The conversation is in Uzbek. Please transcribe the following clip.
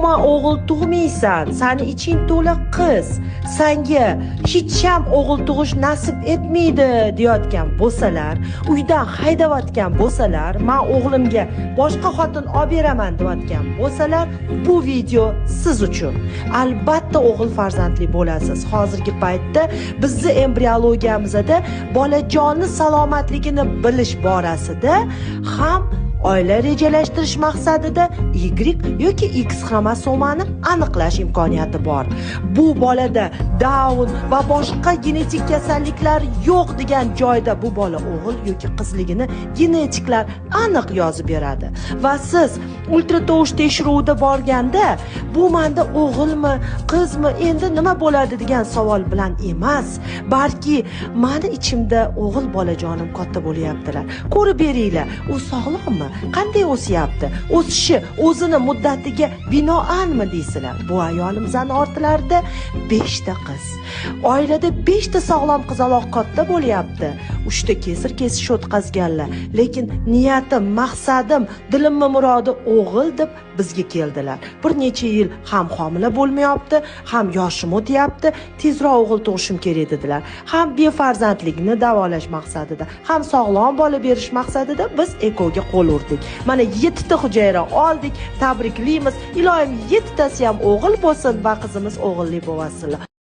umuman o'g'il tug'maysan, sani iching to'la qiz, senga hech ham o'g'il tug'ish nasib etmaydi deyotgan bo'lsalar, uydan haydayotgan bo'lsalar, men o'g'limga boshqa xotin olib beraman deyotgan bo'lsalar, bu video siz uchun. Albatta o'g'il farzandli bo'lasiz. Hozirgi paytda bizning embriologiyamizda bolajonni salomatligini bilish borasida ham oila rejalashtirish maqsadida Y yoki X xromosomani aniqlash imkoniyati bor. Bu bolada Down va boshqa genetik kasalliklar yo'q degan joyda bu bola o'g'il yoki qizligini genetiklar aniq yozib beradi. Va siz ultratovush tekshiruvida borganda bu menda o'g'ilmi, qizmi, endi nima bo'ladi degan savol bilan emas, balki meni ichimda o'g'il bolajonim katta bo'lyaptilar. Ko'rib beringlar, u sog'lommi? Qanday o'syapti? O'sishi o'zini muddatiga binoanmi deysizlar? Bu ayolimizning ortlarida 5 ta qiz. Oilada 5 ta sog'lom qizaloq katta bo'lyapti. 3 ta kesir kesish o'tkazganlar. Lekin niyatim, maqsadim, dilimmi murodi o'g'il deb bizga keldilar. Bir necha yil ham homila bo'lmayapti, ham yoshim o'tyapti, tezroq o'g'il tug'ishim kerak dedilar. Ham befarzandlikni davolash maqsadida, ham sog'lom bola berish maqsadida biz ekoga qo'l urdik. Mana 7 ta hujayra oldik, tabriklaymiz. Iloyim 7 tasi ham o'g'il bo'lsin va qizimiz o'g'illi bo'lsinlar.